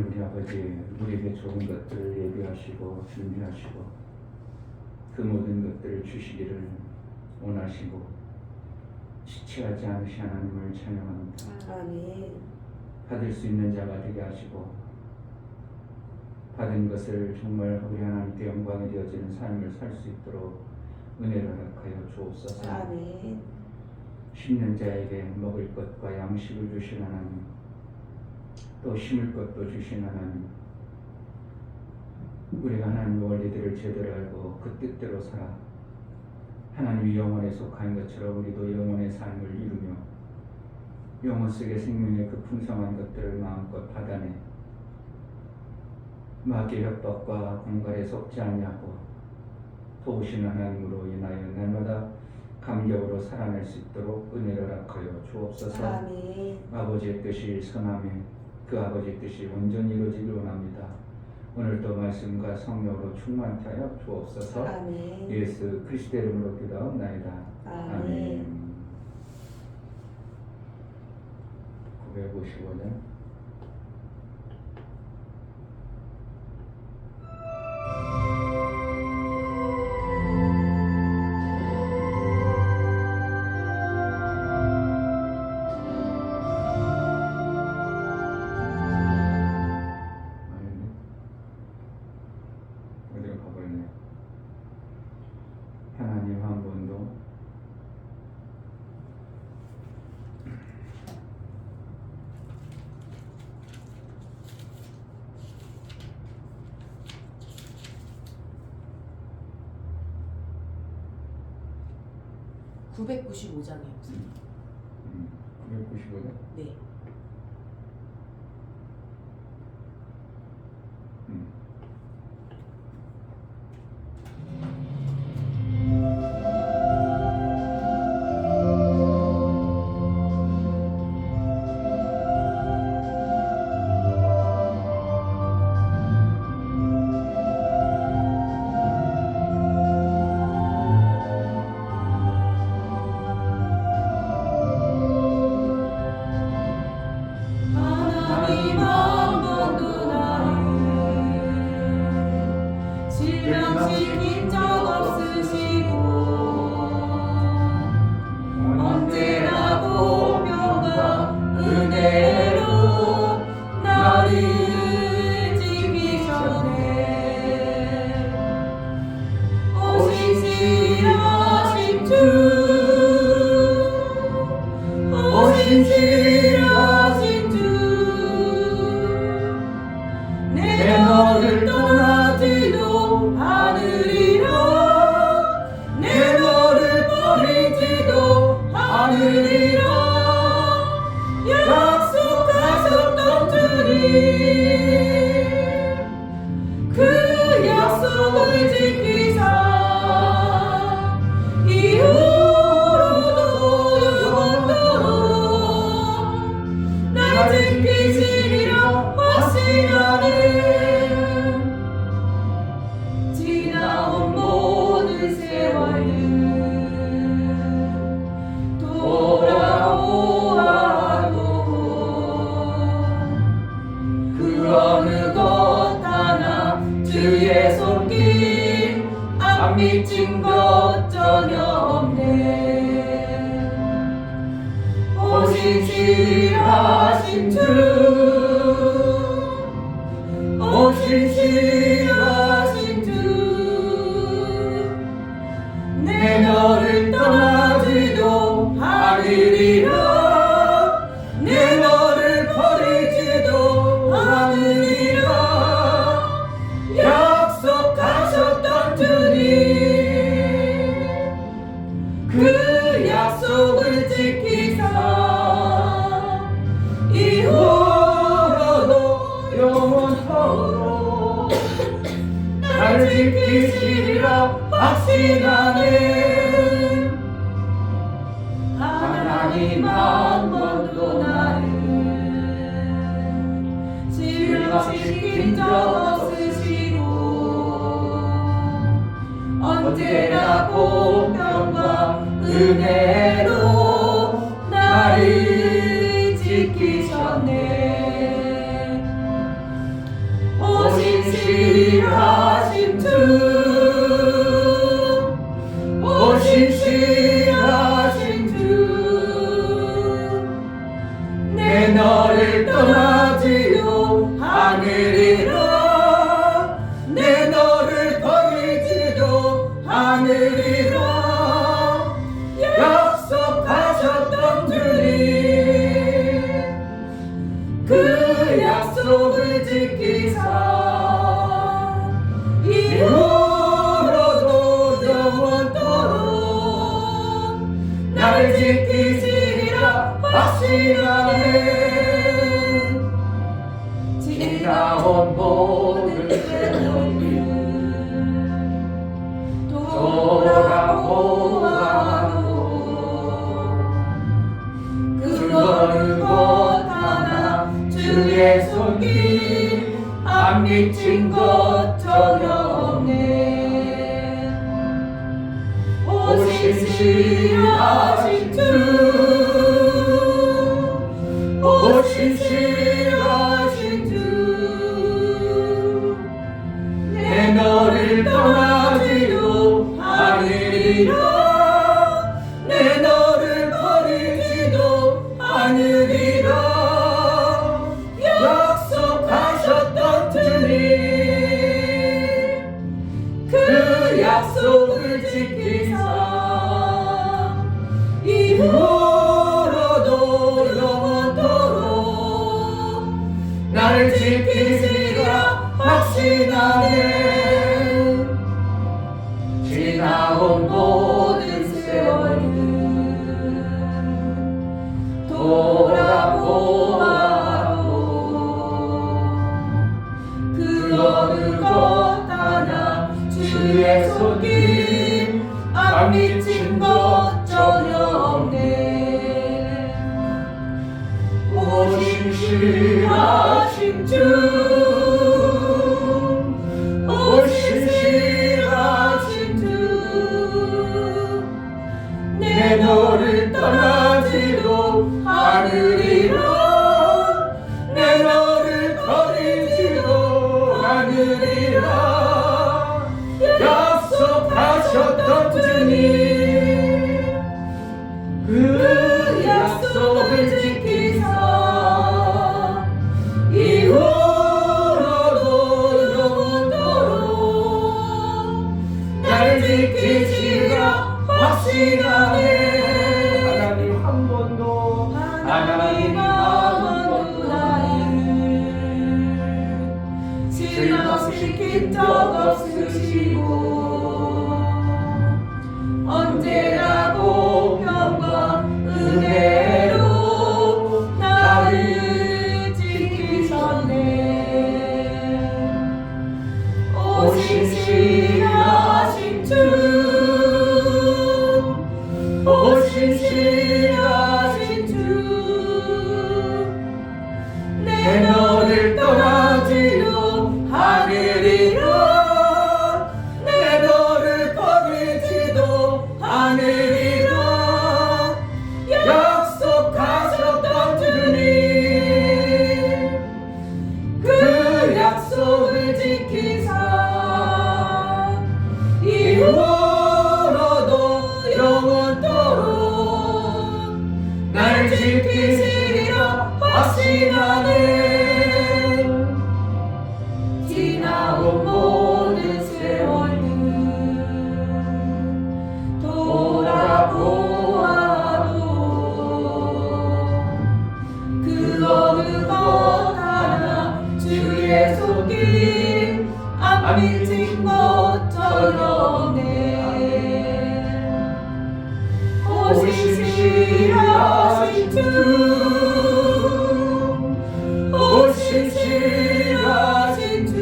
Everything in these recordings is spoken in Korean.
하나님 우리 아버지, 우리에게 좋은 것들을 예비하시고 준비하시고 그 모든 것들을 주시기를 원하시고 지체하지 않으신 하나님을 찬양합니다. 아멘. 받을 수 있는 자가 되게 하시고 받은 것을 정말 우리 하나님께 영광이 되어지는 삶을 살 수 있도록 은혜를 허락하여 주옵소서. 아멘. 심는 자에게 먹을 것과 양식을 주신 하나님, 또 심을 것도 주신 하나님, 우리가 하나님의 원리들을 제대로 알고 그 뜻대로 살아 하나님이 영혼에 속한 것처럼 우리도 영혼의 삶을 이루며 영혼 속의 생명의 그 풍성한 것들을 마음껏 받아내 마귀의 협박과 공갈에 속지 아니하고 도우시는 하나님으로 인하여 날마다 감격으로 살아낼 수 있도록 은혜를 허락하여 주옵소서. 아멘. 아버지의 뜻이 선하며 그 아버지의 뜻이 온전히 이루어지길 원합니다. 오늘도 말씀과 성령으로 충만케 하여 주옵소서. 아멘. 예수 그리스도의 이름으로 기도하옵나이다. 아멘. 955년 어디로 가버렸네. 하나님 한 번도 (995장이요) 995년? 네. 실망시킨 적 없으시고 언제나 보병과 은혜로 나를 지키셨네. 오신실하신 주, 오신실하신 주, 내 너를 떠나지도 않으리라, 내 너를 버리지도 않으리라. 약속하셨던 주님, 그 약속을 지키사 이후로도 영원토록 날 지키시리라 확신하네. 지나온 모든 세월들 돌아보아도 그 어느 것 하나 주의 손길 안 미친 것 전혀 없네. 오신실하신 주, 오신실하신 주, 내 너를 떠나지도 않으리라, 내 너를 버리지도 않으리라. 약속하셨던 주님, 그 약속을 지키사 이후로도 영원토록 나를 지키시리라 확신하네. 하나님 한 번도 나를 실망시킨 적 없으시고 언제나 공평과 은혜로 나를 지키셨네. 신실하신 주, 오 신실하신 주, 내 너를 떠나지도 않으리라, 내 너를 버리지도 않으리라. 약속하셨던 주님, 그 약속을 지키사 이후로도 영원토록 나를 지키시리라 확신하네. 지나온 모든 세월을 돌아보아도 그거는 것 하나 주의 손길 안 미친 것 전혀 없네. 오 신실하신 주, 오 신실하신 주, 내 너를 떠나지도 않으리라, 내 너를 버리지도 않으리라. 약속하셨던 주님, 그 약속을 지키사 이후로도 영원토록 나를 지키시리라 확신하네. 지나온 모든 세월을 돌아보아도 그거는 것 하나 주의 손길 안 미친 것 전혀 없네. 오 신실하신 주, 오 신실하신 주, 내 너를 떠나지도 않으리라, 내 너를 버리지도 않으리라. 약속하셨던 주님, 그 약속을 지키사 이후로도 영원토록 나를 지키시리라 확신하네. 하나님 한 번도 나를 실망시킨 적 없으시고 언제나 공평과 은혜로 나를 지키셨네. 오 신실하신 주, 오 신실하신 주, 내 너를 떠나지도 않으리라, 내 너를 버리지도 않으리라. 약속하셨던 주님, 그 약속을 지키사 이후로도 영원토록 날 지키시리라 확신하네. 지나온 모든 세월들 돌아보아도 그 어느 것 하나 주의 손길 안 미친 것 전혀 없네. 오 신실하신 주, 오 신실하신 주,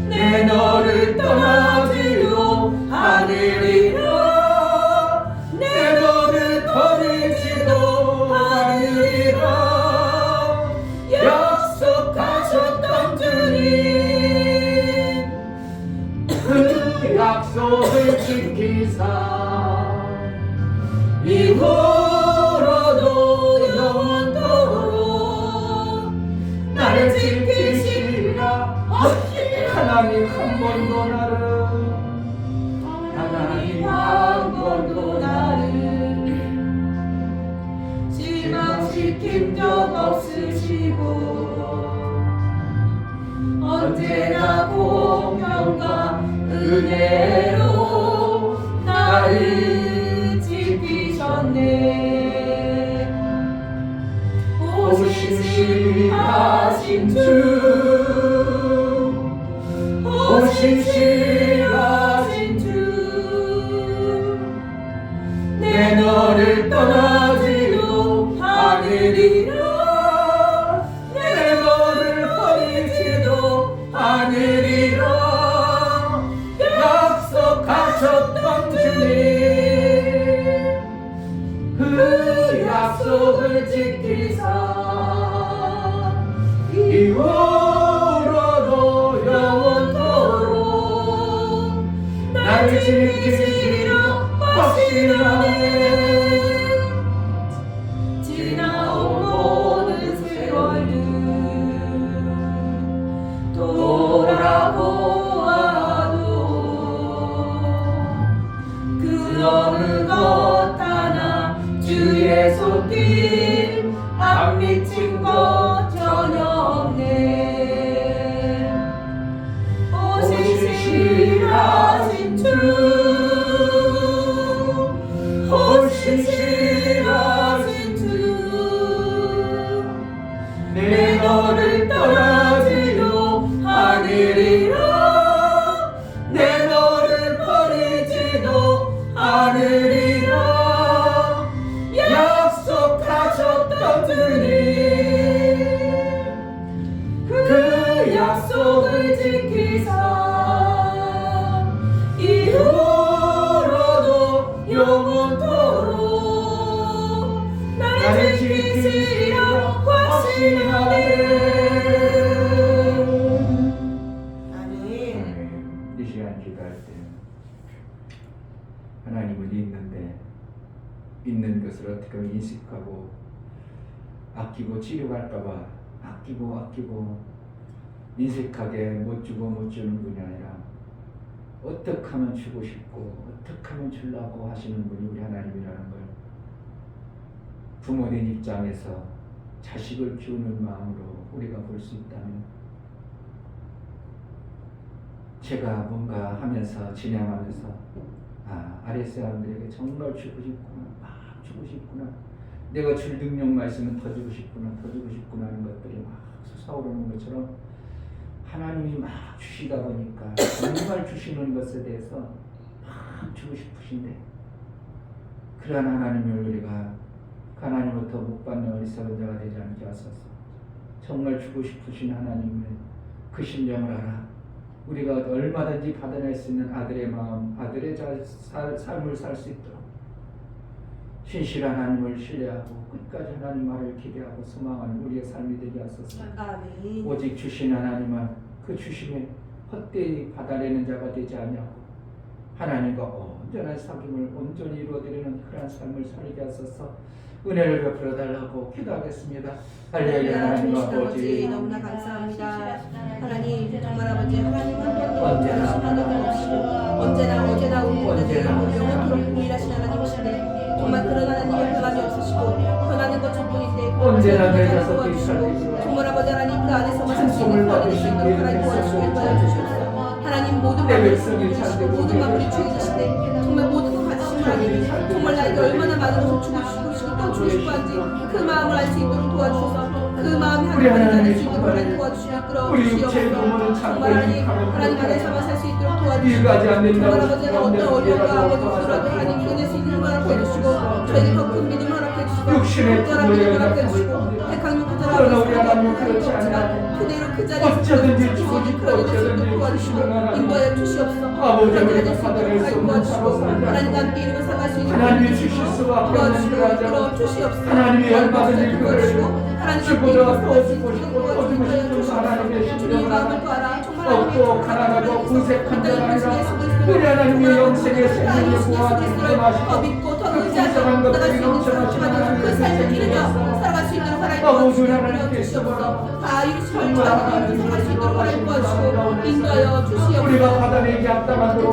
내 너를 떠나지도 않으리라, 내 너를 버리지도 않으리라. 약속하셨던 주님, 그 약속을 지키사 이후로도 영원토록 나를 지키시 하나님 한 번도 나를 하나님 한 번도 나를 실망시킨 적 없으시고 언제나 공평과 은혜로 나를 지키셨네. 오신실하신 주, 오신실하신 주, 내 너를 떠나지도 않으리라, 내 너를 버리지도 않으리라 약속하셨던 주님, 그 약속을 지키사 이후로도 영원토록 나를 지키시리라 확신하네. 지나온 모든 세월들 돌아보아도 그 어느 것 하나 주의 손길 안 미친 것 전혀 없네. 오신실하신 주, 오신실하신 주, 내 너를 떠나지도 않으리라, 내 너를 버리지도 않으리라 약속하셨던 주님, 그 약속을 지키사 이후로도 영원토록 나를 지키시리라 확신하네. 아멘. 이 시간 기도할 때 하나님은 있는데 있는 것을 어떻게 인식하고 아끼고 치료할까봐 아끼고 인색하게 못 주는 분이 아니라 어떻게 하면 주고 싶고 어떻게 하면 주려고 하시는 분이 우리 하나님이라는 걸 부모된 입장에서 자식을 키우는 마음으로 우리가 볼 수 있다면, 제가 뭔가 하면서 진행하면서 아래 사람들에게 정말 주고 싶구나, 막 주고 싶구나, 내가 줄 능력만 있으면 더 주고 싶구나 하는 것들이 막 솟아오르는 것처럼 하나님이 막 주시다 보니까 정말 주시는 것에 대해서 막 주고 싶으신데, 그러한 하나님을 우리가 하나님으로부터 못 받는 어리석은 자가 되지 않게 하소서. 정말 주고 싶으신 하나님의 그 심령을 알아 우리가 얼마든지 받아낼 수 있는 아들의 마음, 아들의 삶을 살 수 있도록 신실한 하나님을 신뢰하고 끝까지 하나님 말을 기대하고 소망하는 우리의 삶이 되게 하소서. 아멘. 오직 주신 하나님은 그 주심에 헛되이 받아내는 자가 되지 아니하고 하나님과 온전한 사귐을 온전히 이루어드리는 그러한 삶을 살게 하소서. 은혜를 베풀어 달라고 기도하겠습니다. 할렐루야. 하나님 아버지 너무나 감사합니다. 하나님 정말 아버지, 하나님 한 번도 언제나 하나님 없이고 언제나 오늘 영원토록 동일하신 하나님이신데 정말 그런 하나님의 변함이 없으시고 변하는 것 저뿐인데 언제나 내 자손 도와주시고 정말 아버지 하나님 그 안에서만 살 수 있는 하나님 있도록 하나님 도와주시고 도와주시옵소서. 하나님 모든 마음을 주시고 모든 마음을 주시는데 정말 모든 것 가지신 하나님이 정말 나에게 얼마나 많은 것을 주고 싶고 또 주고 싶어 한지 그 마음을 알 수 있도록 도와주셔서 그 마음이 하나님을 수 있도록 하나님 도와주시고 이끌어 주시옵소서. 정말 하나님 안에서만 살 수 있도록 도와주시고 정말 아버지가 어떤 어려움과 어려움이라도 하나님 이겨낼 수 있는 힘을 허락해 주시고 저에게 더 큰 믿음을 허락해 주시고 적절한 믿음을 허락해 주시고 백학년 구절하고 있습니다. 그대로 그 자리에서 그런 도와주시고 인도하여 주시옵소서. 하나님 도와주시고 하나님과 함께 이름을 살아갈 수 있는 하나님이 주실 수가 없는 이끌어 주시옵소서. 하나님이 얼마든지 그걸 하나님과 더 주고 싶고 더 주고 싶은 하나님의 주님 마음을 심령을 구하라. 정말 없고 가난하고 궁색한 자가 아니라 우리 하나님의 영생의 생명의 구하기 더 믿고 더 의지하며 나갈 수 있는 그 삶을 기르며 살아갈 수 있도록 하나님 도와주시고 인도하여 주시옵소서. 다 이루시고 하나님 승리할 수 있도록 하나님 도와주시고 인도하여 주시옵소서. 우리가 받아내지 않다만도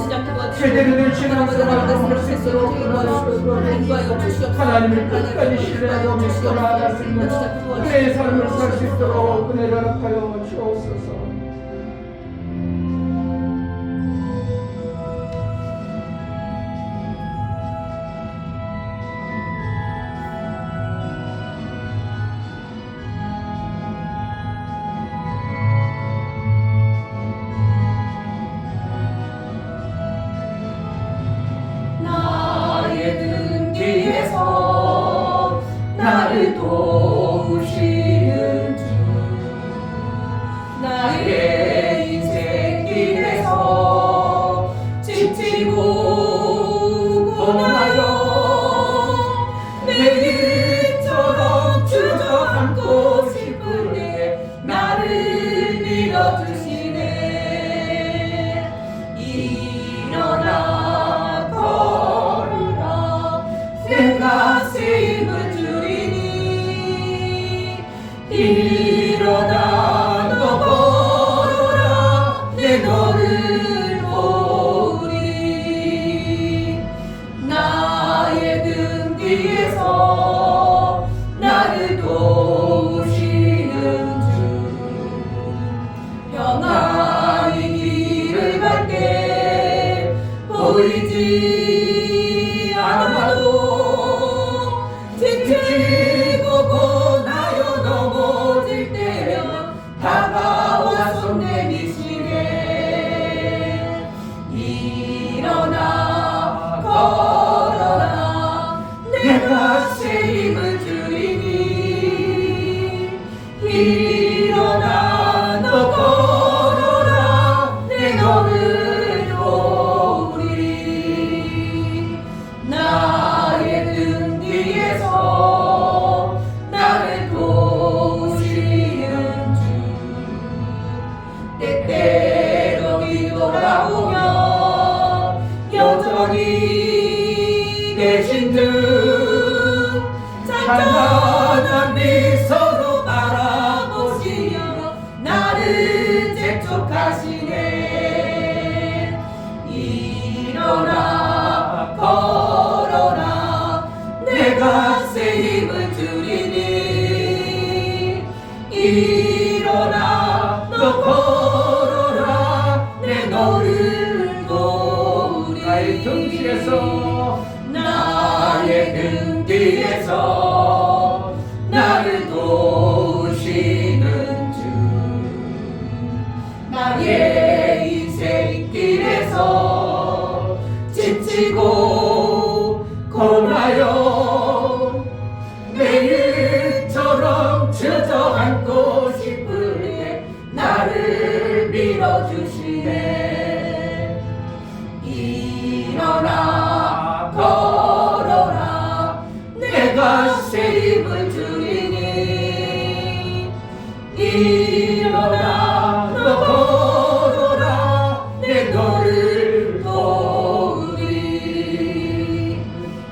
제대로 된 신앙생활을 할 수 있도록 인도하여 주시옵소서. 하나님을 끝까지 신뢰하고 믿고 나아갈 수 있는 은혜의 삶을 살 수 있도록 은혜를 허락하여 주옵소서. 나의 등 뒤에서 나를 도우시는 주, 나의 인생 길에서 지치고 고나요 내일처럼 주저앉고 싶을 때 나를 밀어주시네. 일어나 걸어라 내가 새 힘을 주리니. 일어나 너 걸어라 내 너를 도우리. 나의 등 뒤에서 나를 도우시는 주, 평안히 길을 갈 때 보이지 않아도 지치고 고나요 넘어질 때면 다가와 손 내미시네. 일어나 걸어라 내가 새 힘을 주리니. 일어나 너 걸어라 내 너를 도우리. 나의 등 뒤에서 나를 도우시는 주, 때때로 뒤돌아보면 여전히 계신 듯 잔잔한 미소로 바라보시며 나를 재촉하시네. 일어나 걸어라 내가 새 힘을 주리니. 일어나 너 걸어라 내 너를 도우리. 나의 등 뒤에서 나의 등 뒤에서 나를 도우시는 주, 나의 인생 길에서 지치고 고나요 내일처럼 주저앉고 싶을 때 나를 밀어주시네. 일어나 걸어라 내가 새 힘을 주리니. 일어나 너 걸어라 내 너를 도우리.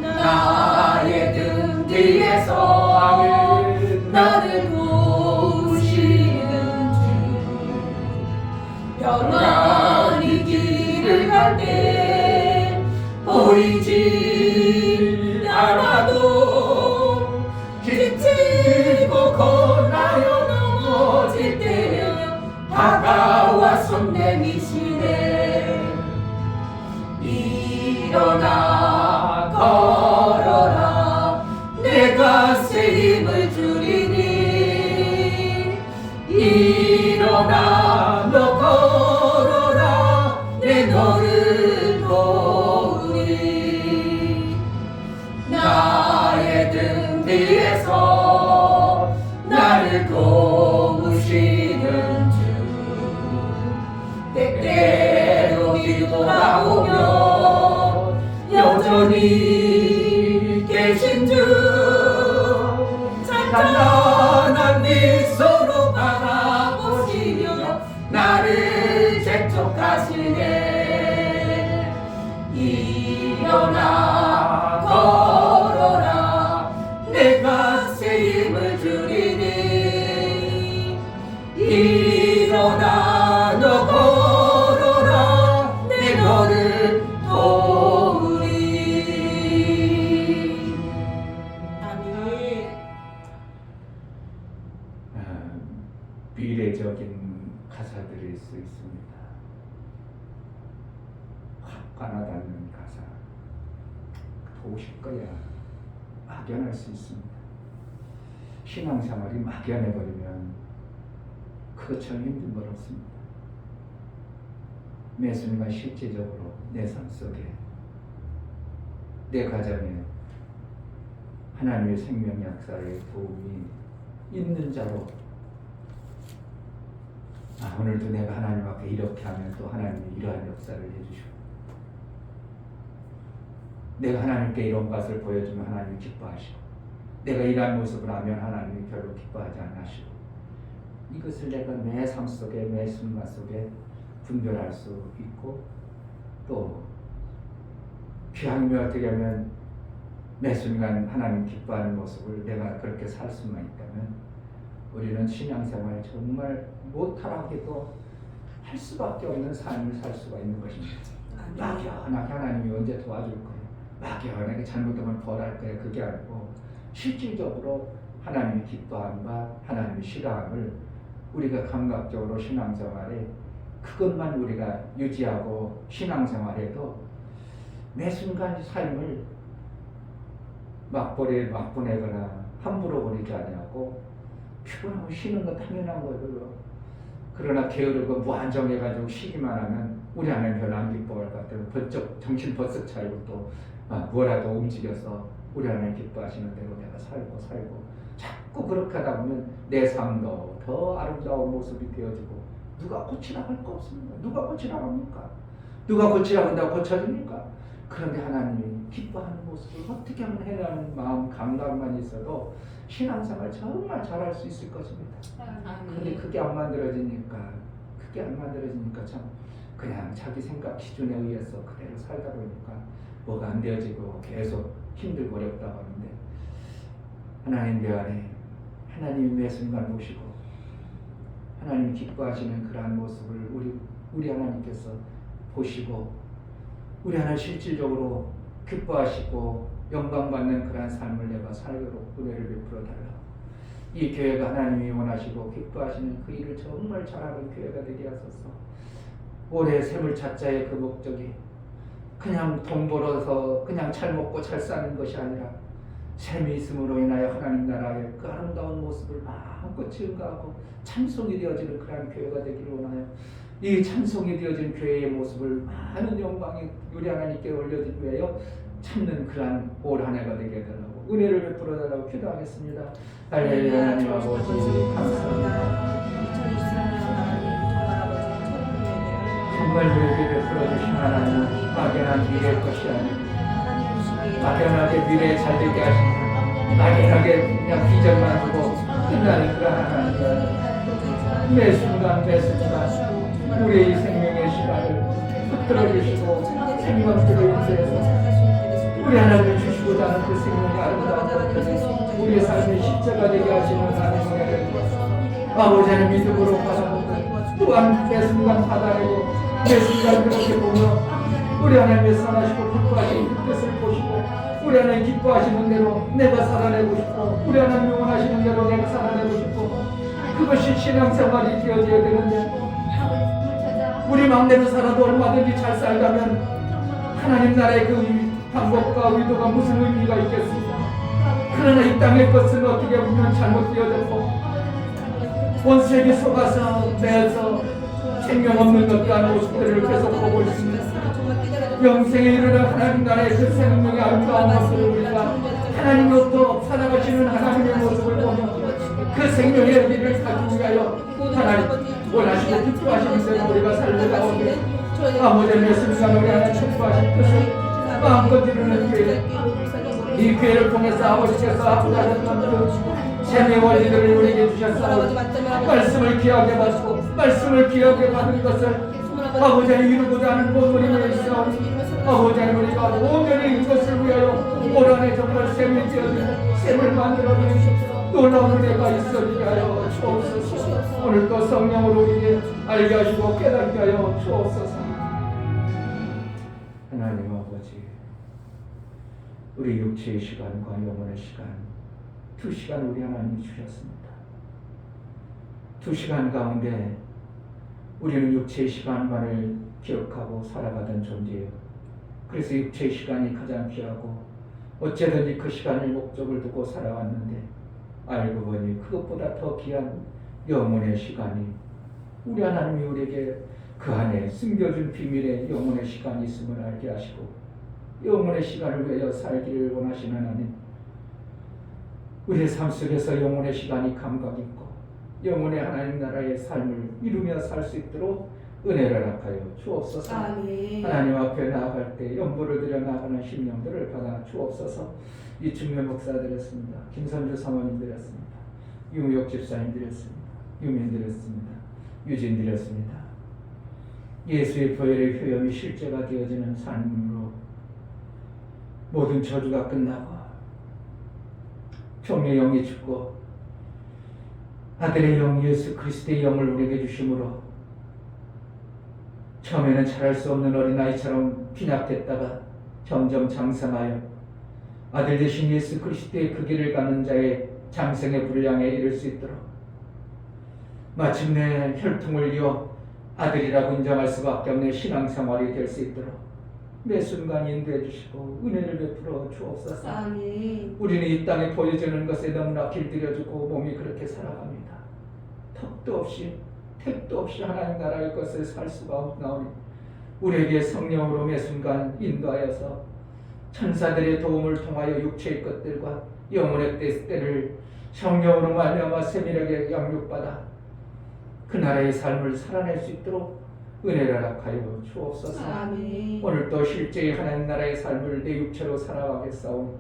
나의 등 뒤에서 나를 도우시는 주, 평안히 길을 갈 때 보이지 않아도 지치고 고나요 넘어질 때면 다가와 손 내미시네. 일어나 걸어라 내가 새 힘을 주리니. 일어나 너 걸어라 내 너를 도우리. 나의 등 뒤에서 나를 도우시는 주, 때때로 뒤돌아보면 여전히 계신 주 잔잔한 미소로 바라보시며 일어나 너 걸어라 내 너를 도우리. 아멘. 미래적인 가사들일 수 있습니다. 확 가나다는 가사, 도우실 거야, 막연할 수 있습니다. 신앙생활이 막연해버리면 그것처럼 힘든 건 없습니다. 매 순간 실제적으로 내 삶 속에, 내 가정에 하나님의 생명 역사의 도움이 있는 자로, 오늘도 내가 하나님 앞에 이렇게 하면 또 하나님이 이러한 역사를 해주시고, 내가 하나님께 이런 것을 보여주면 하나님이 기뻐하시고, 내가 이러한 모습을 하면 하나님이 별로 기뻐하지 않으시고, 이것을 내가 내 삶 속에, 매 순간 속에 분별할 수 있고, 또 귀하며 어떻게 하면 매 순간 하나님 기뻐하는 모습을 내가 그렇게 살 수만 있다면 우리는 신앙생활 정말 못하라기도 할 수밖에 없는 삶을 살 수가 있는 것입니다. 막연하게 하나님이 언제 도와줄 거예요, 막연하게 잘못하면 벌할 거예요, 그게 아니고 실질적으로 하나님이 기뻐함과 하나님이 싫어함을 우리가 감각적으로 신앙생활에 그것만 우리가 유지하고 신앙생활에도 매 순간 삶을 막 보내거나 함부로 보내지 아니하고, 피곤하고 쉬는 건 당연한 거고요. 그러나 게으르고 무안정해가지고 쉬기만 하면 우리 하나님 별로 안 기뻐할 것 같아요. 번쩍 정신 버쩍 차리고 또 뭐라도 움직여서 우리 하나님 기뻐하시는 대로 내가 살고 자꾸 그렇게 하다 보면 내 삶도 더 아름다운 모습이 되어지고, 누가 고치라고 할 거 없습니다. 누가 고치라고 합니까? 누가 고치라고 한다고 고쳐집니까? 그런데 하나님이 기뻐하는 모습을 어떻게 하면 해라는 마음 감각만 있어도 신앙생활 정말 잘할 수 있을 것입니다. 근데 그게 안 만들어지니까 참 그냥 자기 생각 기준에 의해서 그대로 살다 보니까 뭐가 안 되어지고 계속 힘들고 어렵다고 하는데, 하나님 내 안에 하나님이 매 순간 보시고 하나님 기뻐하시는 그러한 모습을 우리 하나님께서 보시고, 우리 하나님 실질적으로 기뻐하시고 영광받는 그러한 삶을 내가 살도록 은혜를 베풀어 달라고, 이 교회가 하나님이 원하시고 기뻐하시는 그 일을 정말 잘하는 교회가 되게 하소서. 올해 세물차자의 그 목적이 그냥 돈 벌어서 그냥 잘 먹고 잘 사는 것이 아니라 셈이 있음으로 인하여 하나님 나라의 그 아름다운 모습을 마음껏 증거하고 찬송이 되어지는 그러한 교회가 되기를 원하여, 이 찬송이 되어진 교회의 모습을 많은 영광이 우리 하나님께 올려드리기 위하여 참는 그러한 올 한 해가 되게 해달라고 은혜를 베풀어 달라고 기도하겠습니다. 할렐루야. 하나님 아버지 감사합니다. 2023년 하나님 정말 우리에게 베풀어 주신 하나님은 막연한 미래의 것이 아니고 막연하게 미래에 잘 되게 하시는, 막연하게 그냥 비전만 두고 끝나는 그런 하나님이 아니라 매 순간 우리의 이 생명의 시간을 붙들어 주시고 생명들을 인도해서 우리 하나님을 주시고자 하는 그 생명의 아름다운 것들이 우리의 삶의 십자가 되게 하시는 하나님의 아버지 하나님 믿음으로 받아보고, 또한 매 순간 받아내고 매 순간 그렇게 보며 우리 하나님의 선하시고 기뻐하시는 그 뜻을 보시고, 우리 하나님 기뻐하시는 대로 내가 살아내고 싶고, 우리 하나님 원하시는 대로 내가 살아내고 싶고, 그것이 신앙생활이 되어져야 되는데, 우리 마음대로 살아도 얼마든지 잘 살다면 하나님 나라의 그 방법과 의도가 무슨 의미가 있겠습니까? 그러나 이 땅의 것은 어떻게 보면 잘못되어졌고, 원수에게 속아서 매서 생명 없는 어떠한 모습들을 계속 보고 있습니다. 영생에 이르러 하나님 나라의 그 생명의 아름다운 모습을 우리가 하나님으로부터 살아가시는 하나님의 모습을 보며 그 생명의 의미를 가지기 위하여 하나님 원하시고 기뻐하시는 대로 우리가 살려다 오게, 아버지의 말씀과 우리 하나님 기뻐하신 뜻을 마음껏 이루는 교회, 이 교회를 통해서 아버지께서 앞으로 하셨던 그 셈의 원리들을 우리에게 주셨사오니 말씀을 귀하게 받고 말씀을 귀하게 받은 것을 아버지 하나님 이루고자 하는 본분이 있사오니, 아버지 하나님 우리가 온전히 이것을 위하여 올 한해 정말 셈이 되어지는 셈을 만들어 주시옵소서. 놀라운 은혜가 있어지게 하여 주옵소서. 오늘도 성령으로 우리에게 알게 하시고 깨닫게 하여 주옵소서. 하나님 아버지, 우리 육체의 시간과 영혼의 시간 2시간 우리 하나님이 주셨습니다. 2시간 가운데 우리는 육체의 시간만을 기억하고 살아가던 존재예요. 그래서 육체의 시간이 가장 귀하고 어째든지 그 시간을 목적을 두고 살아왔는데 알고 보니 그것보다 더 귀한 영혼의 시간이 우리 하나님이 우리에게 그 안에 숨겨준 비밀의 영혼의 시간이 있음을 알게 하시고 영혼의 시간을 위하여 살기를 원하시는 하나님, 우리의 삶 속에서 영혼의 시간이 감각 있고 영혼의 하나님 나라의 삶을 이루며 살 수 있도록 은혜를 허락하여 주옵소서. 아멘. 하나님 앞에 나아갈 때 연부를 드려 나아가는 심령들을 받아 주옵소서. 이충면 목사 드렸습니다. 김선주 사모님 드렸습니다. 유무역 집사님 드렸습니다. 유민 드렸습니다. 유진 드렸습니다. 예수의 보혈의 효염이 실제가 되어지는 삶으로 모든 저주가 끝나고 종의 영이 죽고 아들의 영 예수 그리스도의 영을 우리에게 주심으로 처음에는 자랄 수 없는 어린아이처럼 빈약됐다가 점점 장성하여 아들 되신 예수 그리스도의 그 길을 가는 자의 장성의 분량에 이를 수 있도록 마침내 혈통을 이어 아들이라고 인정할 수밖에 없는 신앙생활이 될 수 있도록 매 순간 인도해 주시고 은혜를 베풀어 주옵소서. 아멘. 우리는 이 땅에 보여주는 것에 너무나 길들여지고 몸이 그렇게 살아갑니다. 턱도 없이 택도 없이 하나님 나라의 것을 살 수가 없나오니 우리에게 성령으로 매 순간 인도하여서 천사들의 도움을 통하여 육체의 것들과 영혼의 때를 성령으로 말미암아 세밀하게 양육받아 그 나라의 삶을 살아낼 수 있도록 은혜를 허락하여 주옵소서. 아멘. 오늘도 실제의 하나님 나라의 삶을 내 육체로 살아가겠사오니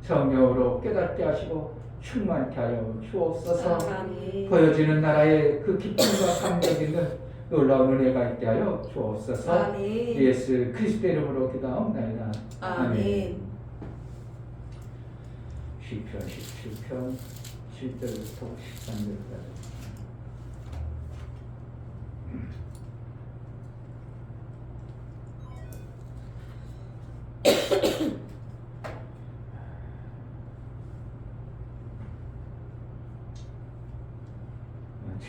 성령으로 깨닫게 하시고 충만케 하여 주옵소서. 아멘. 보여지는 나라의 그 기쁨과 감격 있는 놀라운 은혜가 있게 하여 주옵소서. 아멘. 예수 그리스도의 이름으로 기도하옵나이다. 아멘. 시편 17편 7절부터 13절까지.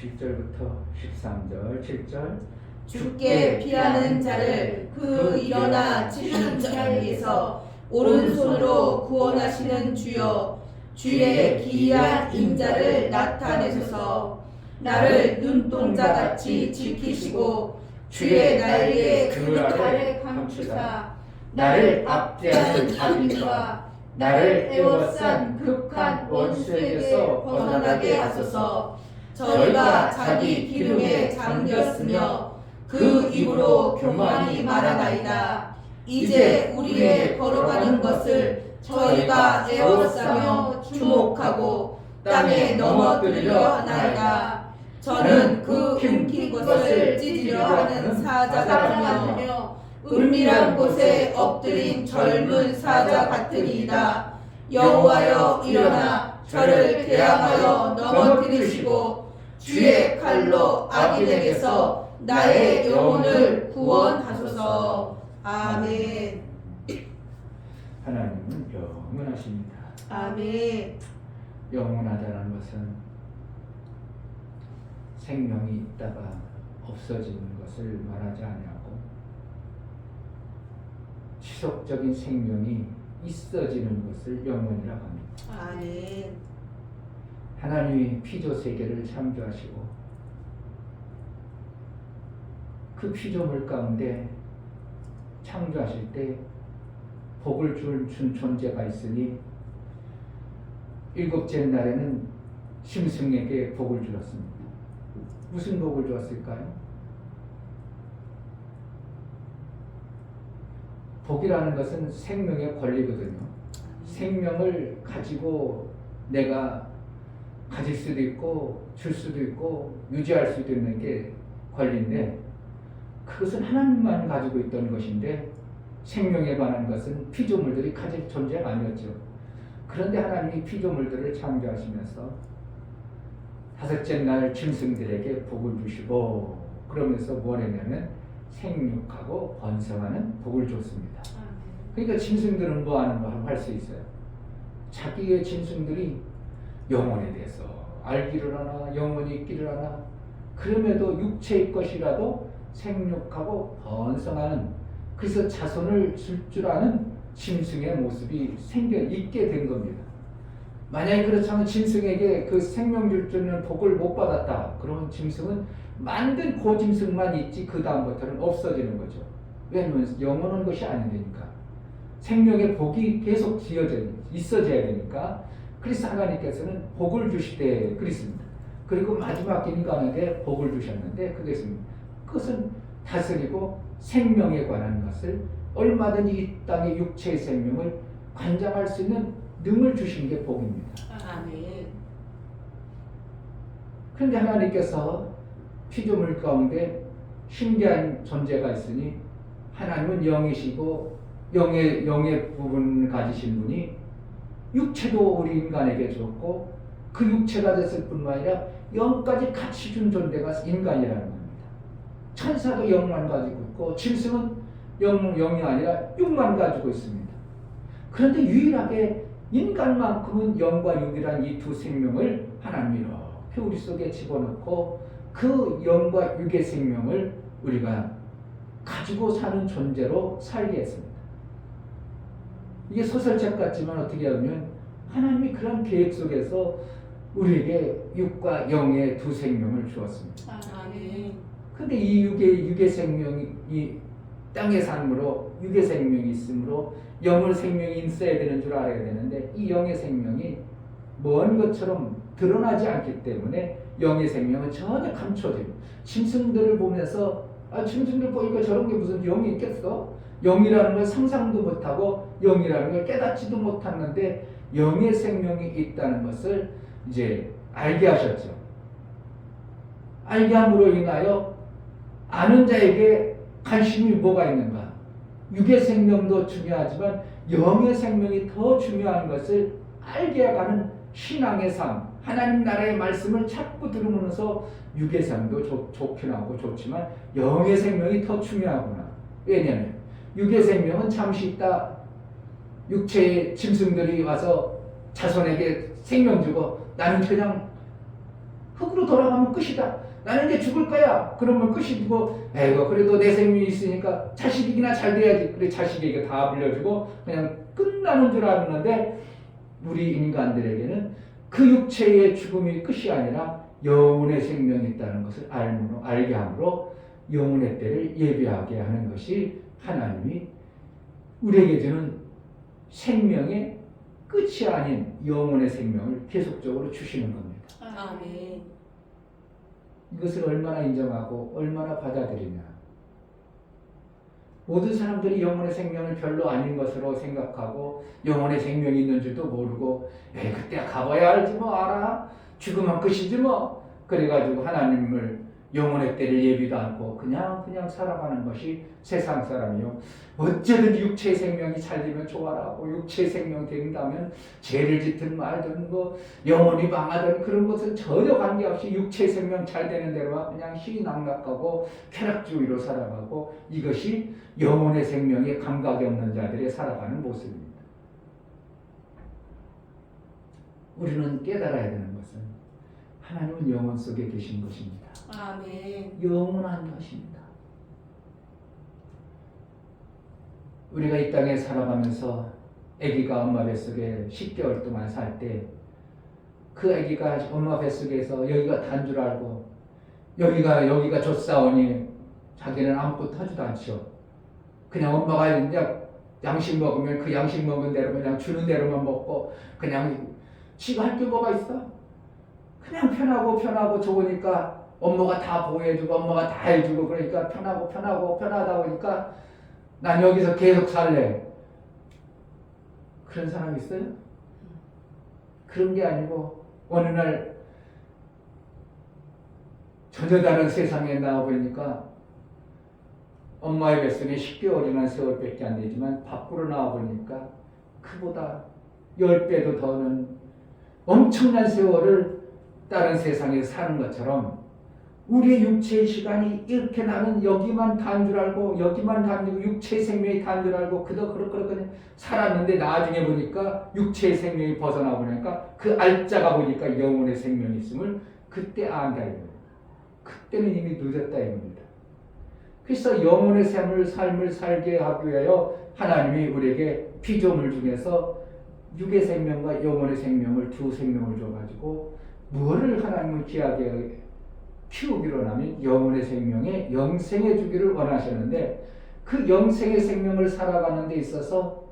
(7절부터) 13절 7절 주께 피하는 자를 그 일어나 치는 자에게서 오른손으로 구원하시는 주여, 주의 기이한 인자를 나타내소서. 나를 눈동자같이 지키시고 주의 날개 그 아래 감추사 나를 압제하는 악인과 나를 에워싼 극한 원수에게서 벗어나게 하소서. 저희가 자기 기름에 잠겼으며 그 입으로 교만히 말하나이다. 이제 우리의 걸어가는 것을 저희가 에워싸며 주목하고 땅에 넘어뜨리려 하나이다. 저는 그 움킨 것을 찢으려 하는 사자 같으며 은밀한 곳에 엎드린 젊은 사자 같으니이다. 여호와여 일어나 저를 대항하여 넘어뜨리시고 주의 칼로 악인에게서 나의 영혼을 구원하소서. 아멘. 하나님은 영원하십니다. 아멘. 영원하다는 것은 생명이 있다가 없어지는 것을 말하지 아니하고 지속적인 생명이 있어지는 것을 영원이라고 합니다. 아멘. 하나님이 피조 세계를 창조하시고 그 피조물 가운데 창조하실 때 복을 준 존재가 있으니 일곱째 날에는 짐승에게 복을 주었습니다. 무슨 복을 주었을까요? 복이라는 것은 생명의 권리거든요. 생명을 가지고 내가 가질 수도 있고 줄 수도 있고 유지할 수도 있는 게 권리인데 그것은 하나님만 가지고 있던 것인데 생명에 관한 것은 피조물들이 가질 존재가 아니었죠. 그런데 하나님이 피조물들을 창조하시면서 다섯째 날 짐승들에게 복을 주시고 그러면서 뭘 했냐면 생육하고 번성하는 복을 줬습니다. 그러니까 짐승들은 뭐 하는 거 할 수 있어요. 자기의 짐승들이 영혼에 대해서 알기를 하나 영혼이 있기를 하나 그럼에도 육체의 것이라도 생육하고 번성하는 그래서 자손을 줄 줄 아는 짐승의 모습이 생겨 있게 된 겁니다. 만약에 그렇다면 짐승에게 그 생명 줄 줄은 복을 못 받았다. 그러면 짐승은 만든 그 짐승만 있지 그 다음부터는 없어지는 거죠. 왜냐하면 영원한 것이 아니니까. 생명의 복이 계속 있어져야 되니까. 그래서 하나님께서는 복을 주시되 그랬습니다. 그리고 마지막 인간에게 복을 주셨는데 그것은 다스리고 생명에 관한 것을 얼마든지 이 땅의 육체의 생명을 관장할 수 있는 능을 주신 게 복입니다. 아멘. 그런데 하나님께서 피조물 가운데 신기한 존재가 있으니 하나님은 영이시고 영의 부분을 가지신 분이 육체도 우리 인간에게 줬고 그 육체가 됐을 뿐만 아니라 영까지 같이 준 존재가 인간이라는 겁니다. 천사도 영만 가지고 있고 짐승은 영이 아니라 육만 가지고 있습니다. 그런데 유일하게 인간만큼은 영과 육이란 이 두 생명을 하나님이 이렇게 우리 속에 집어넣고 그 영과 육의 생명을 우리가 가지고 사는 존재로 살게 했습니다. 이게 소설책 같지만 어떻게 하면 하나님이 그런 계획 속에서 우리에게 육과 영의 두 생명을 주었습니다. 아멘. 근데 이 육의 생명이 땅의 삶으로 육의 생명이 있으므로 영의 생명이 있어야 되는 줄 알아야 되는데 이 영의 생명이 먼 것처럼 드러나지 않기 때문에 영의 생명은 전혀 감춰지고 짐승들을 보면서 짐승들 보니까 저런 게 무슨 영이 있겠어? 영이라는 걸 상상도 못하고 영이라는 걸 깨닫지도 못하는데 영의 생명이 있다는 것을 이제 알게 하셨죠. 알게 함으로 인하여 아는 자에게 관심이 뭐가 있는가? 육의 생명도 중요하지만 영의 생명이 더 중요한 것을 알게 하는 신앙의 삶, 하나님 나라의 말씀을 자꾸 들으면서 육의 삶도 좋긴 하고 좋지만 영의 생명이 더 중요하구나. 왜냐하면 육의 생명은 잠시 있다 육체의 짐승들이 와서 자손에게 생명 주고 나는 그냥 흙으로 돌아가면 끝이다. 나는 이제 죽을 거야. 그러면 끝이고 에이고 그래도 내 생명이 있으니까 자식이나 잘 돼야지. 그래 자식에게 다 물려주고 그냥 끝나는 줄 알았는데 우리 인간들에게는 그 육체의 죽음이 끝이 아니라 영혼의 생명이 있다는 것을 알게 함으로 영혼의 때를 예비하게 하는 것이 하나님이 우리에게 주는 생명의 끝이 아닌 영혼의 생명을 계속적으로 주시는 겁니다. 아멘. 이것을 얼마나 인정하고 얼마나 받아들이냐. 모든 사람들이 영혼의 생명을 별로 아닌 것으로 생각하고 영혼의 생명이 있는 줄도 모르고 그때 가봐야 알지 뭐 알아. 죽으면 끝이지 뭐. 그래가지고 하나님을 영혼의 때를 예비도 않고 그냥 살아가는 것이 세상 사람이요. 어쨌든 육체의 생명이 잘 되면 좋아라고 육체의 생명 된다면 죄를 짓든 말든 뭐 영혼이 망하든 그런 것은 전혀 관계없이 육체의 생명 잘 되는 대로 그냥 희낙락하고 쾌락주의로 살아가고 이것이 영혼의 생명에 감각이 없는 자들의 살아가는 모습입니다. 우리는 깨달아야 되는 것은 하나님은 영혼 속에 계신 것입니다. 아멘. 영원한 것입니다. 우리가 이 땅에 살아가면서 아기가 엄마 뱃속에 10개월 동안 살 때 그 아기가 엄마 뱃속에서 여기가 단 줄 알고 여기가 젖사오니 자기는 아무것도 하지도 않죠. 그냥 엄마가 이제 양식 먹으면 그 양식 먹은 대로 그냥 주는 대로만 먹고 그냥 지가 할 게 뭐가 있어? 그냥 편하고 좋으니까 엄마가 다 보호해주고 엄마가 다 해주고 그러니까 편하다 보니까 난 여기서 계속 살래. 그런 사람 있어요? 그런 게 아니고 어느 날 전혀 다른 세상에 나와보니까 엄마의 뱃속에 10개월이나 세월밖에 안 되지만 밖으로 나와보니까 그보다 10배도 더는 엄청난 세월을 다른 세상에서 사는 것처럼 우리의 육체의 시간이 이렇게 나는 여기만 단 줄 알고 여기만 단 줄, 육체의 생명이 단 줄 알고 그렇게 살았는데 나중에 보니까 육체의 생명이 벗어나 보니까 그 알짜가 보니까 영혼의 생명이 있음을 그때 안다 이거예요. 그때는 이미 늦었다 이겁니다. 그래서 영혼의 삶을 살게 하기 위하여 하나님이 우리에게 피조물 중에서 육의 생명과 영혼의 생명을 두 생명을 줘가지고 뭐를 하나님은 귀하게 키우기로 하면 영혼의 생명에 영생의 주기를 원하셨는데 그 영생의 생명을 살아가는 데 있어서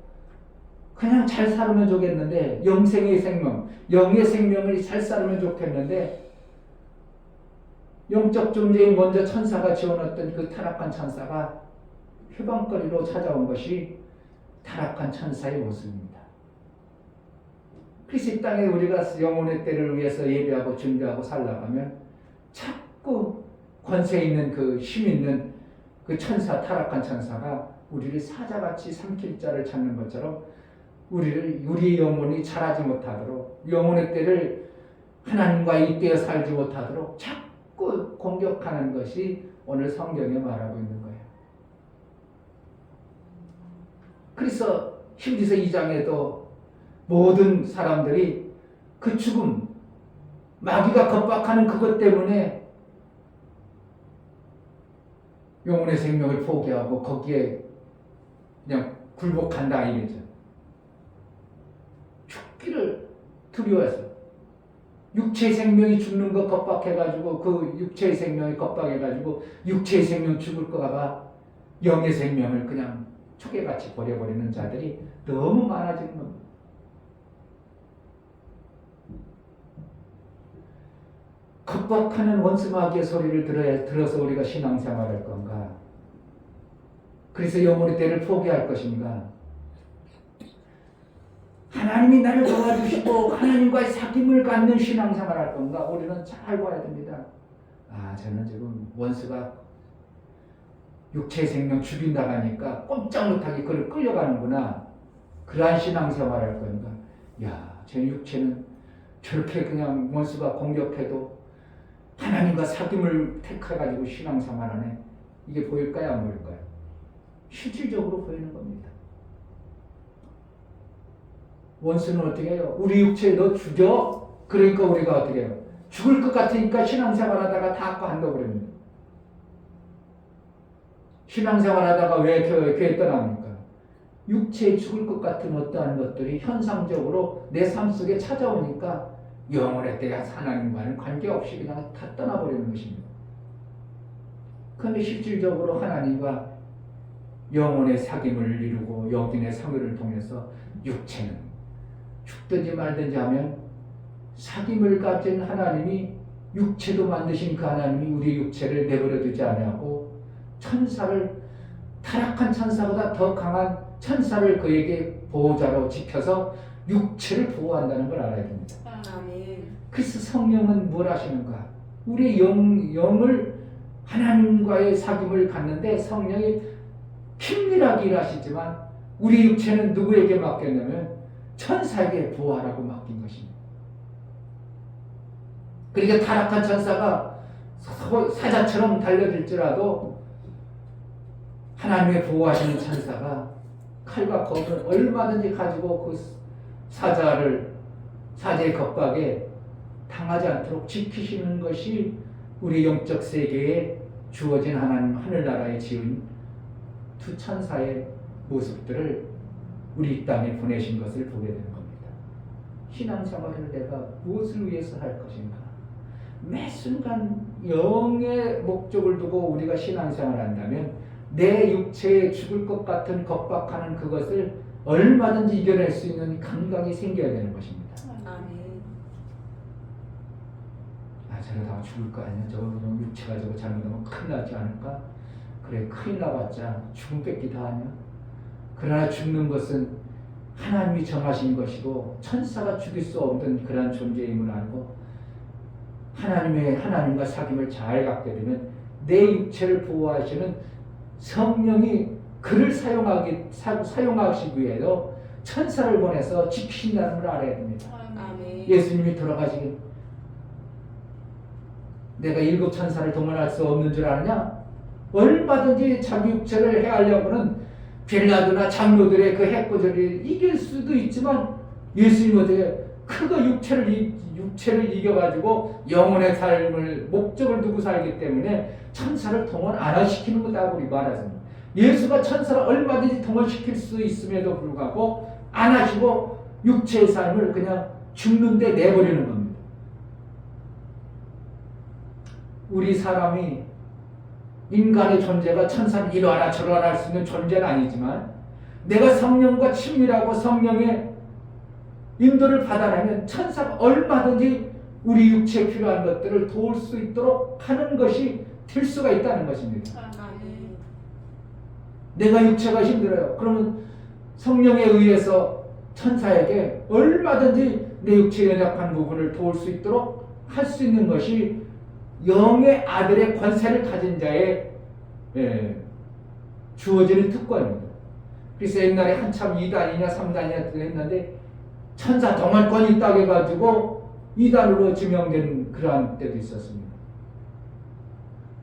그냥 잘 살면 좋겠는데 영생의 생명, 영의 생명을 잘 살면 좋겠는데 영적 존재인 먼저 천사가 지어놨던 그 타락한 천사가 휴방거리로 찾아온 것이 타락한 천사의 모습입니다. 그래서 이 땅에 우리가 영혼의 때를 위해서 예배하고 준비하고 살아가면 자꾸 권세 있는 그 힘 있는 그 천사, 타락한 천사가 우리를 사자같이 삼킬 자를 찾는 것처럼 우리의 영혼이 자라지 못하도록 영혼의 때를 하나님과 잇대어 살지 못하도록 자꾸 공격하는 것이 오늘 성경에 말하고 있는 거예요. 그래서 히브리서 2장에도 모든 사람들이 그 죽음, 마귀가 겁박하는 그것 때문에 영혼의 생명을 포기하고 거기에 그냥 굴복한다 이거죠. 죽기를 두려워해서 육체의 생명이 죽는 거 겁박해가지고 그 육체의 생명이 겁박해가지고 육체의 생명 죽을까봐 영의 생명을 그냥 초계같이 버려버리는 자들이 너무 많아지는 겁니다. 겁박하는 원수마귀의 소리를 들어서 우리가 신앙생활할 건가? 그래서 영혼의 때를 포기할 것인가? 하나님이 나를 도와주시고 하나님과의 사귐을 갖는 신앙생활할 건가? 우리는 잘 봐야 됩니다. 저는 지금 원수가 육체의 생명 죽인다고 하니까 꼼짝 못하게 그를 끌려가는구나. 그러한 신앙생활할 건가? 제 육체는 저렇게 그냥 원수가 공격해도 하나님과 사귐을 택해가지고 신앙생활하네. 이게 보일까요? 안 보일까요? 실질적으로 보이는 겁니다. 원수는 어떻게 해요? 우리 육체에 너 죽여? 그러니까 우리가 어떻게 해요? 죽을 것 같으니까 신앙생활하다가 다 관둬버립니다. 신앙생활하다가 왜 교회 떠납니까? 육체에 죽을 것 같은 어떠한 것들이 현상적으로 내 삶 속에 찾아오니까 영혼의 때야 하나님과는 관계없이 그냥 다 떠나버리는 것입니다. 그런데 실질적으로 하나님과 영혼의 사귐을 이루고 영혼의 상회를 통해서 육체는 죽든지 말든지 하면 사귐을 가진 하나님이 육체도 만드신 그 하나님이 우리 육체를 내버려 두지 아니하고 천사를 타락한 천사보다 더 강한 천사를 그에게 보호자로 지켜서 육체를 보호한다는 걸 알아야 됩니다. 그래서 성령은 뭘 하시는가? 우리 영을 하나님과의 사귐을 갖는데 성령이 긴밀하게 일하시지만 우리 육체는 누구에게 맡겼냐면 천사에게 보호하라고 맡긴 것입니다. 그러니까 타락한 천사가 사자처럼 달려들지라도 하나님의 보호하시는 천사가 칼과 검을 얼마든지 가지고 그 사자의 겁박에 당하지 않도록 지키시는 것이 우리 영적 세계에 주어진 하나님 하늘나라에 지은 두 천사의 모습들을 우리 이 땅에 보내신 것을 보게 되는 겁니다. 신앙생활을 내가 무엇을 위해서 할 것인가? 매 순간 영의 목적을 두고 우리가 신앙생활을 한다면 내 육체에 죽을 것 같은 겁박하는 그것을 얼마든지 이겨낼 수 있는 감각이 생겨야 되는 것입니다. 저러다가 죽을 거 아니야? 저거 육체가 저거 잘못하면 큰일 나지 않을까? 그래, 큰일 나봤자 죽음 뺏기 다 하냐? 그러나 죽는 것은 하나님이 정하신 것이고 천사가 죽일 수 없는 그런 존재임을 알고 하나님과 사귐을 잘 갖게 되면 내 육체를 보호하시는 성령이 그를 사용하시기 위해서 천사를 보내서 지키신다는 걸 알아야 됩니다. 아멘. 예수님이 돌아가시기 내가 7 천사를 동원할 수 없는 줄 아느냐? 얼마든지 자기 육체를 해하려고는 빌라도나 장로들의 그 해코지를 이길 수도 있지만 예수님은 어떻게 그거 육체를 이겨가지고 영혼의 삶을 목적을 두고 살기 때문에 천사를 동원 안 시키는 거다 우리 말하자면 예수가 천사를 얼마든지 동원시킬 수 있음에도 불구하고 안 하시고 육체의 삶을 그냥 죽는데 내버리는 겁니다. 우리 사람이 인간의 존재가 천사를 이러하라 저러하라 할 수 있는 존재는 아니지만 내가 성령과 친밀하고 성령의 인도를 받아내면 천사가 얼마든지 우리 육체에 필요한 것들을 도울 수 있도록 하는 것이 될 수가 있다는 것입니다. 아멘. 내가 육체가 힘들어요. 그러면 성령에 의해서 천사에게 얼마든지 내 육체의 연약한 부분을 도울 수 있도록 할 수 있는 것이 영의 아들의 권세를 가진 자의 주어지는 특권입니다. 그래서 옛날에 한참 2단이냐 3단이냐 했는데 천사 동원권이 있다고 해가지고 2단으로 지명된 그러한 때도 있었습니다.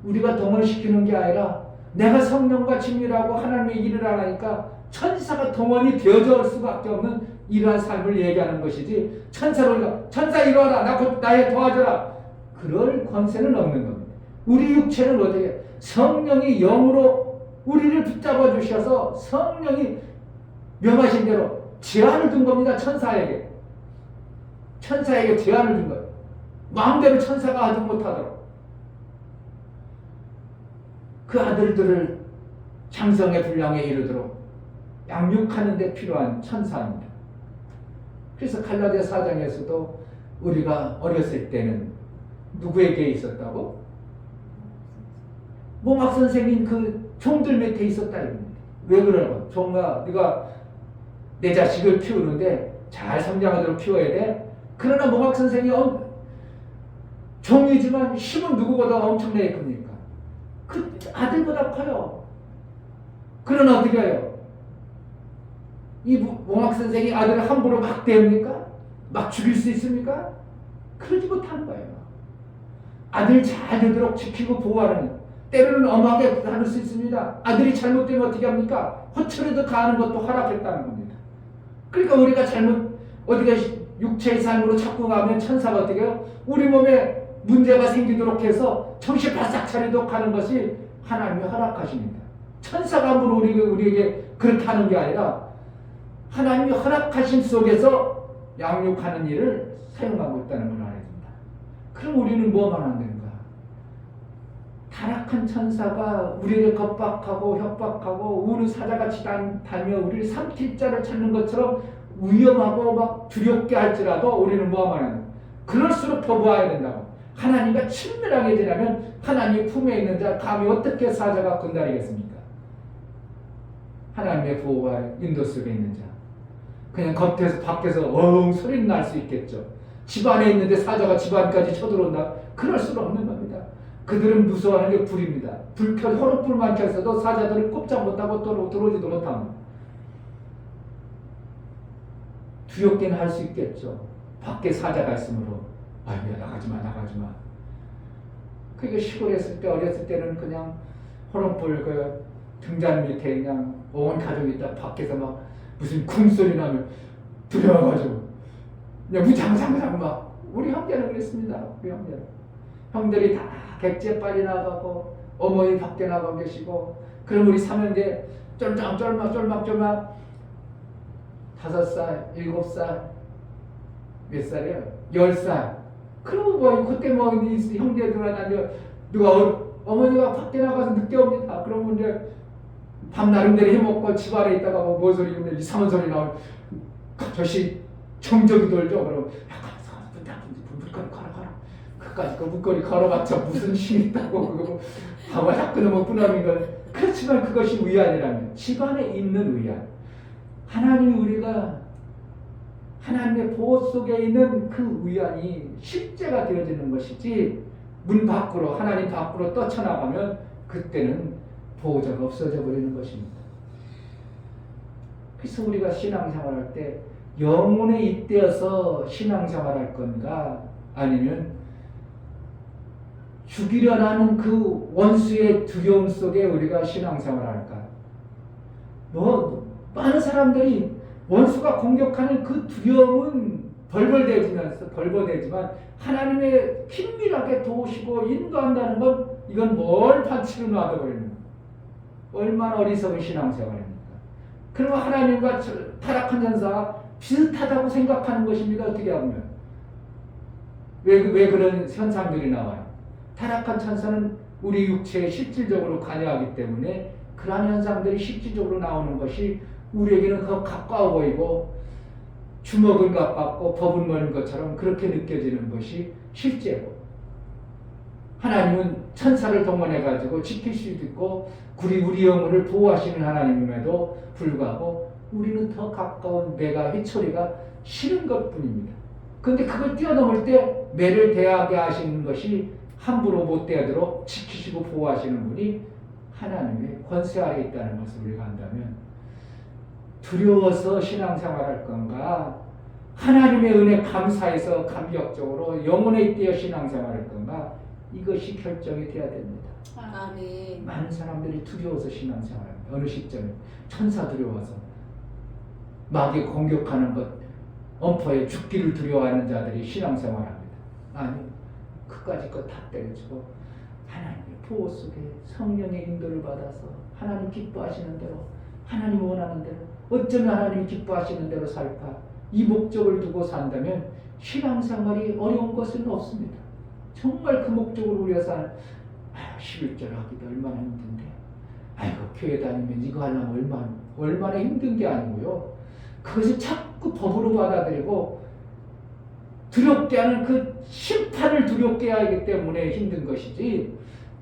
우리가 동원시키는 게 아니라 내가 성령과 친밀하고 하나님의 일을 안 하니까 천사가 동원이 되어져 올 수밖에 없는 이러한 삶을 얘기하는 것이지 천사로 우리가 천사 이루어라 나의 도와줘라 그럴 권세는 없는 겁니다. 우리 육체는 어떻게 성령이 영으로 우리를 붙잡아 주셔서 성령이 명하신 대로 제한을 둔 겁니다. 천사에게 제한을 준 거예요. 마음대로 천사가 하지 못하도록 그 아들들을 장성의 분량에 이르도록 양육하는 데 필요한 천사입니다. 그래서 갈라디아 4장에서도 우리가 어렸을 때는 누구에게 있었다고? 몽학 선생님 그 종들 밑에 있었다 이겁니다. 왜 그러냐고? 종아, 네가 내 자식을 키우는데 잘 성장하도록 키워야 돼. 그러나 몽학 선생이 종이지만 힘은 누구보다 엄청나게 큽니까? 그 아들보다 커요. 그러나 어떻게 해요? 이 몽학 선생이 아들을 함부로 막 대합니까? 막 죽일 수 있습니까? 그러지 못하는 거예요. 아들 잘 되도록 지키고 보호하는 때로는 엄하게 다룰 수 있습니다. 아들이 잘못되면 어떻게 합니까? 호철에도 가하는 것도 허락했다는 겁니다. 그러니까 우리가 잘못 어디가 육체의 삶으로 자꾸 가면 천사가 어떻게 해요? 우리 몸에 문제가 생기도록 해서 정신 바싹 차리도록 하는 것이 하나님이 허락하십니다. 천사가 함부로 우리에게 그렇게 하는 게 아니라 하나님이 허락하신 속에서 양육하는 일을 사용하고 있다는 걸 알아야 됩니다. 그럼 우리는 뭐만 안 되는가? 타락한 천사가 우리를 겁박하고 협박하고 우는 사자같이 다니며 우리를 삼킬 자를 찾는 것처럼 위험하고 막 두렵게 할지라도 우리는 뭐만 하는 거야? 그럴수록 더 모아야 된다고. 하나님과 친밀하게 지나면 하나님의 품에 있는 자 감히 어떻게 사자가 건드리겠습니까? 하나님의 보호와 인도 속에 있는 자 그냥 겉에서 밖에서 소리는 날 수 있겠죠. 집안에 있는데 사자가 집안까지 쳐들어온다? 그럴 수는 없는 겁니다. 그들은 무서워하는 게 불입니다. 호롱불만 켜서도 사자들을 꼼짝 못하고 또 들어오지도 못합니다. 두렵게는 할 수 있겠죠. 밖에 사자가 있으므로 아이고야 나가지마. 그러니까 시골에 있을 때 어렸을 때는 그냥 호롱불 그 등잔 밑에 그냥 온 가족이 있다 밖에서 막 무슨 쿵소리 나면 두려워가지고 그냥 무장장장 막 우리 형제는 그랬습니다. 우리 형들이 다 객지에 빨리 나가고 어머니 밖에 나가 계시고 그럼 우리 삼형제 쫄막 5살, 7살 몇 살이에요? 10살. 그러면 뭐 그때 뭐 형제들한테 누가 어머니가 밖에 나가서 늦게 옵니다. 그러면 이제 밤 나름대로 해먹고 집 안에 있다가 뭐 소리 이상한 소리 나오면 저씨 정적이 돌죠. 그러면 물거리 걸어가라. 그까짓 거 물거리 걸어봤자 무슨 힘이 있다고 그거 하고 자꾸 너무 뿌나는 건 그렇지만 그것이 위안이라면 집안에 있는 위안. 하나님이 우리가 하나님의 보호 속에 있는 그 위안이 실제가 되어지는 것이지 문 밖으로 하나님 밖으로 떠쳐나가면 그때는 보호자가 없어져 버리는 것입니다. 그래서 우리가 신앙생활할 때 영혼에 잇대어서 신앙생활할 건가 아니면 죽이려는 그 원수의 두려움 속에 우리가 신앙생활할까? 많은 사람들이 원수가 공격하는 그 두려움은 벌벌대지만 하나님의 긴밀하게 도우시고 인도한다는 건 이건 뭘 반치로 놔둬버리는 거예요. 얼마나 어리석은 신앙생활입니까? 그러면 하나님과 타락한 천사가 비슷하다고 생각하는 것입니다. 어떻게 하면 왜 그런 현상들이 나와요? 타락한 천사는 우리 육체에 실질적으로 관여하기 때문에 그러한 현상들이 실질적으로 나오는 것이 우리에게는 더 가까워 보이고 주먹은 가깝고 법은 먼 것처럼 그렇게 느껴지는 것이 실제고, 하나님은 천사를 동원해 가지고 지킬 수도 있고 우리 영혼을 보호하시는 하나님임에도 불구하고 우리는 더 가까운 매가 회초리가 싫은 것뿐입니다. 그런데 그걸 뛰어넘을 때 매를 대하게 하시는 것이 함부로 못 대하도록 지키시고 보호하시는 분이 하나님의 권세 아래 있다는 것을 우리가 안다면 두려워서 신앙생활할 건가, 하나님의 은혜 감사해서 감격적으로 영혼에 잇대어 신앙생활할 건가, 이것이 결정이 돼야 됩니다. 아멘. 많은 사람들이 두려워서 신앙생활합니다. 어느 시점에 천사 두려워서 마귀 공격하는 것, 엄포에 죽기를 두려워하는 자들이 신앙생활합니다. 아니, 그까짓 것 다 때려치고 하나님의 보호 속에 성령의 인도를 받아서 하나님 기뻐하시는 대로, 하나님 원하는 대로, 어쩌면 하나님 기뻐하시는 대로 살까, 이 목적을 두고 산다면 신앙생활이 어려운 것은 없습니다. 정말 그 목적으로 우리가 11절 하기도 얼마나 힘든데, 아이고 교회 다니면 이거 하려면 얼마나 힘든 게 아니고요, 그것을 자꾸 법으로 받아들이고 두렵게 하는 그 심판을 두렵게 하기 때문에 힘든 것이지,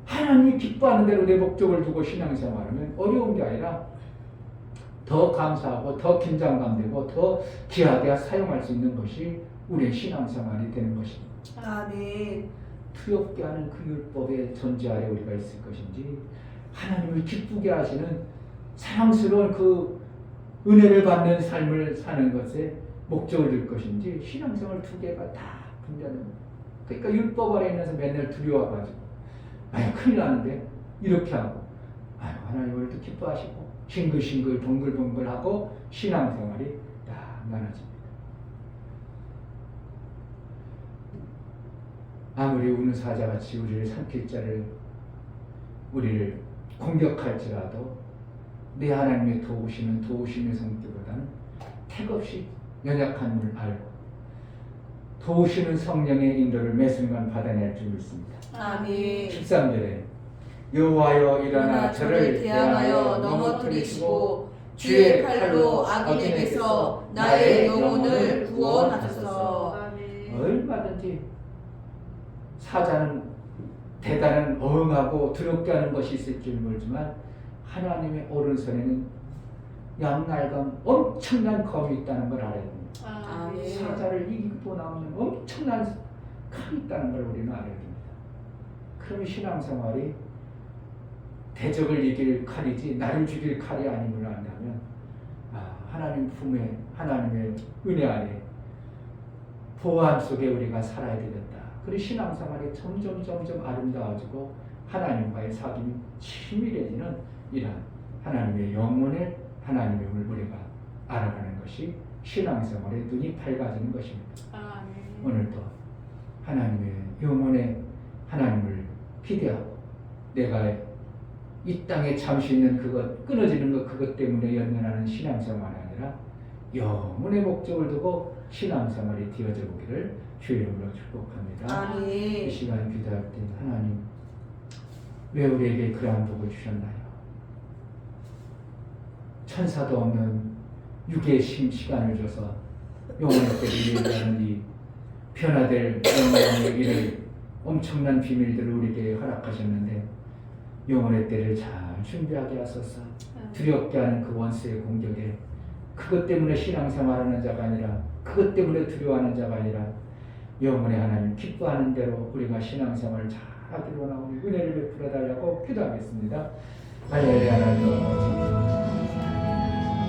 하나님이 기뻐하는 대로 내 목적을 두고 신앙생활하면 어려운 게 아니라 더 감사하고 더 긴장감 되고 더 귀하게 사용할 수 있는 것이 우리의 신앙생활이 되는 것입니다. 아멘. 두렵게 하는 그 율법의 존재 아래 우리가 있을 것인지, 하나님을 기쁘게 하시는 사랑스러운 그 은혜를 받는 삶을 사는 것에 목적을 둘 것인지, 신앙생활 두 개가 다 분별됩니다. 그러니까 율법 아래 있면서 맨날 두려워가지고 아유 큰일 나는데 이렇게 하고, 아유 하나님을 또 기뻐하시고 싱글싱글 동글동글하고 신앙생활이 딱 나눠집니다. 아무리 우는 사자같이 우리를 삼킬 자를, 우리를 공격할지라도 내 하나님의 도우심의 성격보다는 택없이 연약함을 알고 도우시는 성령의 인도를 매 순간 받아낼 줄 믿습니다. 아멘. 13절에 여호와여 일어나 저를 대항하여 넘어뜨리시고 주의 칼로 악인에게서 나의 영혼을 구원하소서. 아멘. 얼마든지 사자는 대단한 어흥하고 두렵게 하는 것이 있을지 모르지만 하나님의 오른손에는 양날감 엄청난 검이 있다는 걸 알아야 됩니다. 아멘. 사자를 이기고 나오는 엄청난 칼이 있다는 걸 우리는 알아야 됩니다. 그럼 신앙생활이 대적을 이길 칼이지 나를 죽일 칼이 아님을 안다면, 하나님 품에, 하나님의 은혜 아래 보호함 속에 우리가 살아야 되겠다. 그리고 신앙생활이 점점 아름다워지고 하나님과의 사귐이 친밀해지는 이러한 하나님의 영혼을, 하나님의 힘을 우리가 알아가는 것이 신앙생활의 눈이 밝아지는 것입니다. 아멘. 오늘도 하나님의 영혼에 하나님을 기대하고, 내가 이 땅에 잠시 있는 그것, 끊어지는 것, 그것 때문에 연연하는 신앙생활이 아니라 영혼의 목적을 두고 신앙생활이 되어져 보기를 주의 이름으로 축복합니다. 아멘. 이 시간 기도할 때 하나님, 왜 우리에게 그러한 복을 주셨나요? 천사도 없는 육의 시간을 줘서 영혼의 때를 얘기하는 이 변화될 영혼의 일을, 엄청난 비밀들을 우리에게 허락하셨는데 영혼의 때를 잘 준비하게 하소서. 두렵게 하는 그 원수의 공격에 그것 때문에 신앙생활하는 자가 아니라, 그것 때문에 두려워하는 자가 아니라 영혼의 하나님 기뻐하는 대로 우리가 신앙생활을 잘 하기로 나오니 은혜를 베풀어 달라고 기도하겠습니다. 할렐루야.